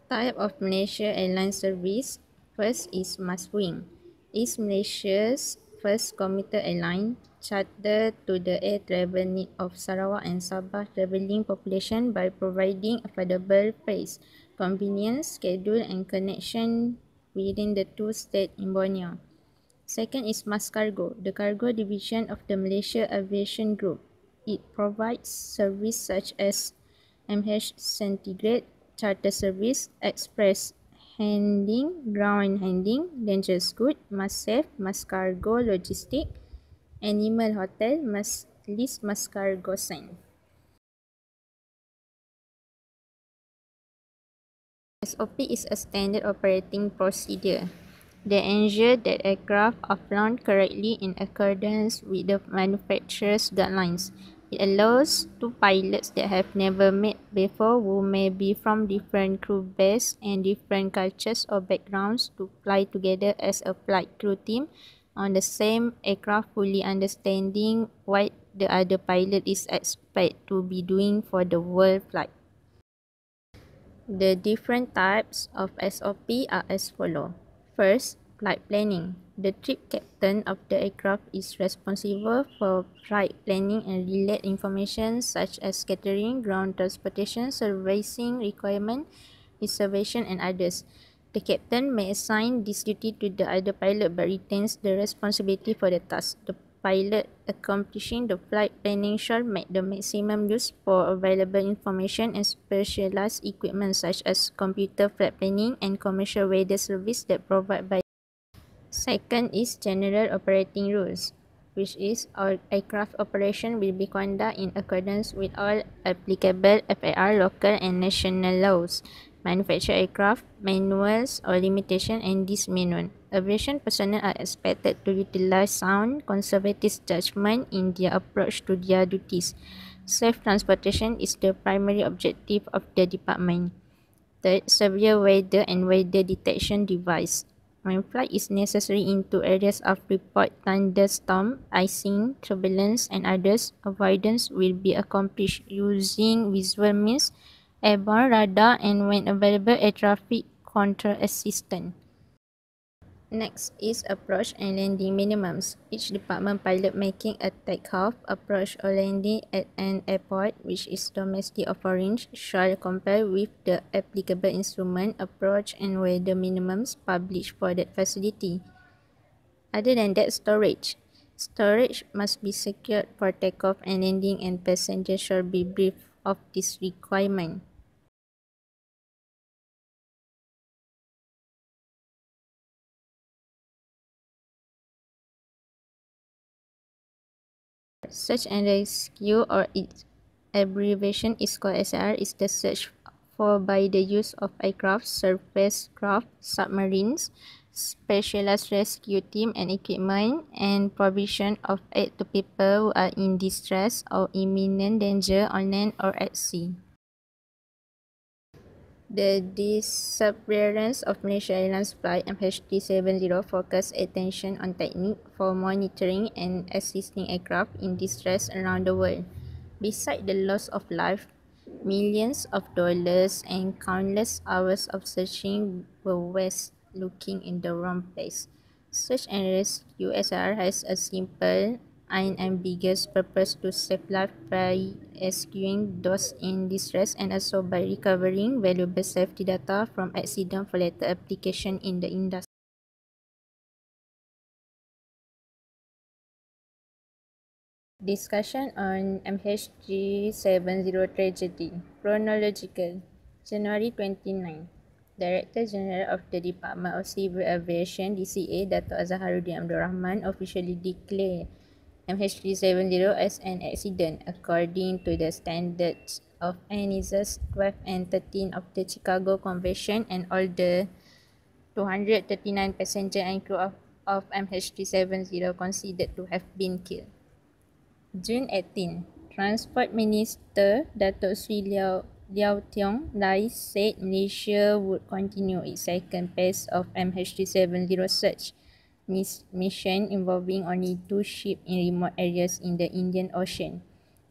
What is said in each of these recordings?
Type of Malaysia Airlines service. First is Maswing. Is Malaysia's first commuter airline, chartered to the air travel need of Sarawak and Sabah travelling population by providing affordable fares, convenience, schedule and connection within the two states in Borneo. Second is Mascargo, the cargo division of the Malaysia Aviation Group. It provides service such as MH Centigrade, charter service, express handling, ground handling, dangerous goods, Massafe, Mascargo Logistic, Animal Hotel, List Mascargo Sign. SOP is a standard operating procedure. They ensure that aircraft are flown correctly in accordance with the manufacturer's guidelines. It allows two pilots that have never met before, who may be from different crew bases and different cultures or backgrounds, to fly together as a flight crew team on the same aircraft, fully understanding what the other pilot is expected to be doing for the whole flight. The different types of SOP are as follows. First, flight planning. The trip captain of the aircraft is responsible for flight planning and related information such as catering, ground transportation, servicing requirement, reservation and others. The captain may assign this duty to the other pilot but retains the responsibility for the task. The pilot accomplishing the flight planning shall make the maximum use for available information and specialized equipment such as computer flight planning and commercial weather service that provide by. Second is general operating rules, which is all aircraft operation will be conducted in accordance with all applicable FAR, local and national laws. Manufacture aircraft, manuals or limitation and this manual. Aviation personnel are expected to utilize sound, conservative judgment in their approach to their duties. Safe transportation is the primary objective of the department. Third, severe weather and weather detection device. When flight is necessary into areas of report thunderstorm, icing, turbulence and others, avoidance will be accomplished using visual means, airborne radar and when available air traffic control assistance. Next is approach and landing minimums. Each department pilot making a takeoff, approach or landing at an airport which is domestic or foreign shall comply with the applicable instrument, approach and weather minimums published for that facility. Other than that, storage. Storage must be secured for takeoff and landing and passengers shall be briefed of this requirement. Search and rescue, or its abbreviation is called SR, is the search for by the use of aircraft, surface craft, submarines, specialized rescue team and equipment, and provision of aid to people who are in distress or imminent danger on land or at sea. The disappearance of Malaysia Airlines flight MH370 focused attention on technique for monitoring and assisting aircraft in distress around the world. Besides the loss of life, millions of dollars and countless hours of searching were wasted looking in the wrong place. Search and Rescue SR has a simple, unambiguous purpose to save life by rescuing those in distress and also by recovering valuable safety data from accident for later application in the industry. Discussion on MH370 tragedy. Chronological. January 29. Director General of the Department of Civil Aviation DCA, Dato' Azharuddin Abdul Rahman, officially declared MH370 as an accident according to the standards of ANISA's 12 and 13 of the Chicago Convention, and all the 239 passengers and crew of MH370 considered to have been killed. June 18, Transport Minister Datuk Sri Liao Tiong Lai said Malaysia would continue its second phase of MH370 search mission involving only 2 ships in remote areas in the Indian Ocean.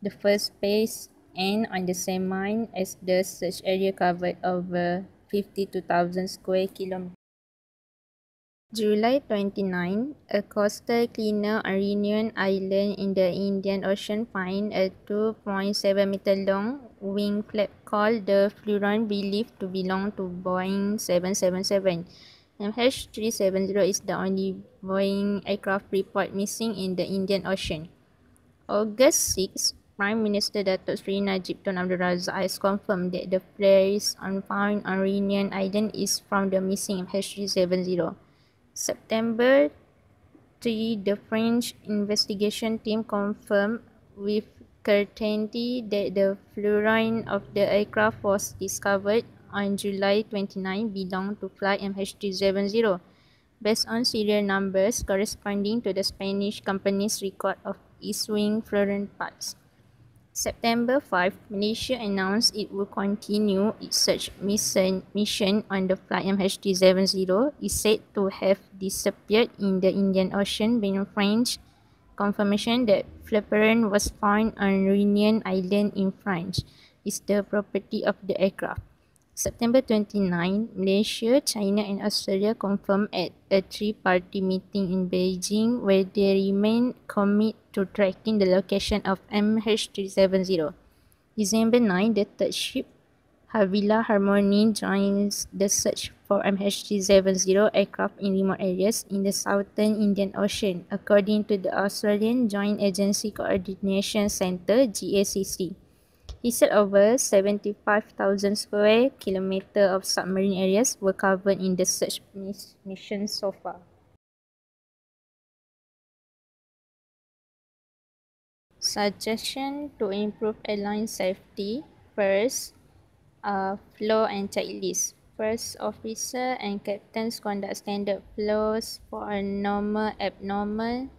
The first phase ended on the same month as the search area covered over 52,000 square kilometers. July 29, a coastal cleaner on Reunion Island in the Indian Ocean finds a 2.7-meter long wing flap called the Fluron, believed to belong to Boeing 777. MH370 is the only Boeing aircraft reported missing in the Indian Ocean. August 6, Prime Minister Datuk Seri Najib Tun Abdul Razak has confirmed that the flares found on Reunion Island is from the missing MH370. September 3, the French investigation team confirmed with certainty that the fluorine of the aircraft was discovered on July 29 belonged to flight MH370, based on serial numbers corresponding to the Spanish company's record of issuing fluorine parts. September 5, Malaysia announced it will continue its search mission on the flight MH370 is said to have disappeared in the Indian Ocean, being French confirmation that fluorine was found on Reunion Island in France is the property of the aircraft. September 29, Malaysia, China and Australia confirmed at a three-party meeting in Beijing where they remain committed to tracking the location of MH370. December 9, the third ship, Havila Harmony, joins the search for MH370 aircraft in remote areas in the southern Indian Ocean, according to the Australian Joint Agency Coordination Centre (GACC). He said over 75,000 square kilometers of submarine areas were covered in the search mission so far. Suggestion to improve airline safety. First, flow and checklist. First, officer and captains conduct standard flows for normal, abnormal,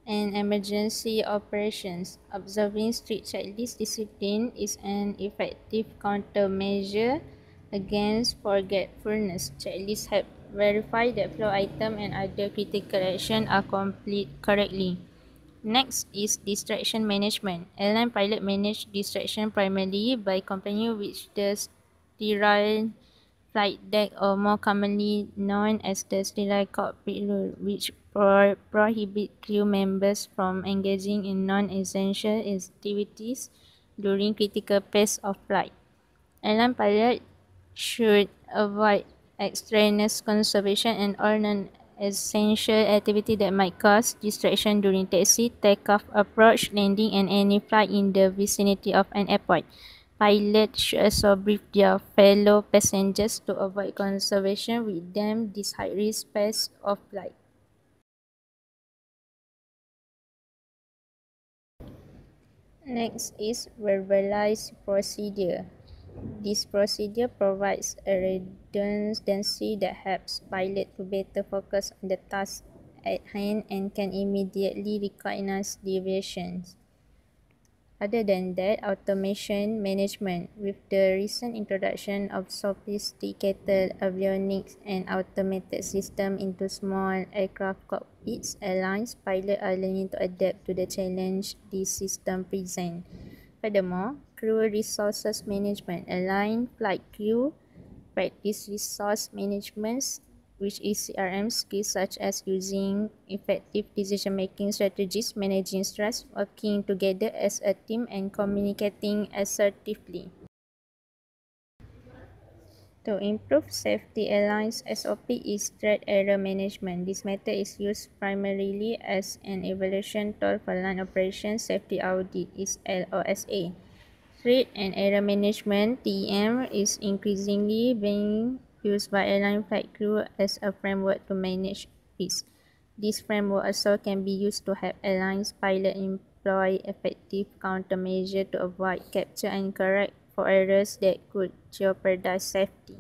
and emergency operations. Observing strict checklist discipline is an effective countermeasure against forgetfulness. Checklists help verify that flow item and other critical action are complete correctly. Next is distraction management. Airline pilot manage distraction primarily by complying with the sterile flight deck, or more commonly known as the sterile cockpit rule, which prohibit crew members from engaging in non-essential activities during critical phase of flight. Airline pilot should avoid extraneous conservation and all non-essential activity that might cause distraction during taxi, takeoff, approach, landing, and any flight in the vicinity of an airport. Pilots should also brief their fellow passengers to avoid conversation with them this high-risk phase of flight. Next is verbalized procedure. This procedure provides a redundancy that helps pilots to better focus on the task at hand and can immediately recognize deviations. Other than that, automation management. With the recent introduction of sophisticated avionics and automated systems into small aircraft cockpits, airlines pilots are learning to adapt to the challenge these systems present. Furthermore, crew resources management. Airline flight crew practice resource management, which is CRM skills such as using effective decision-making strategies, managing stress, working together as a team, and communicating assertively. To improve safety, airlines SOP is threat error management. This method is used primarily as an evaluation tool for line operation safety audit is LOSA. Threat and error management (TEM) is increasingly being used by airline flight crew as a framework to manage risk. This framework also can be used to help airlines pilots employ effective countermeasures to avoid, capture, and correct for errors that could jeopardize safety.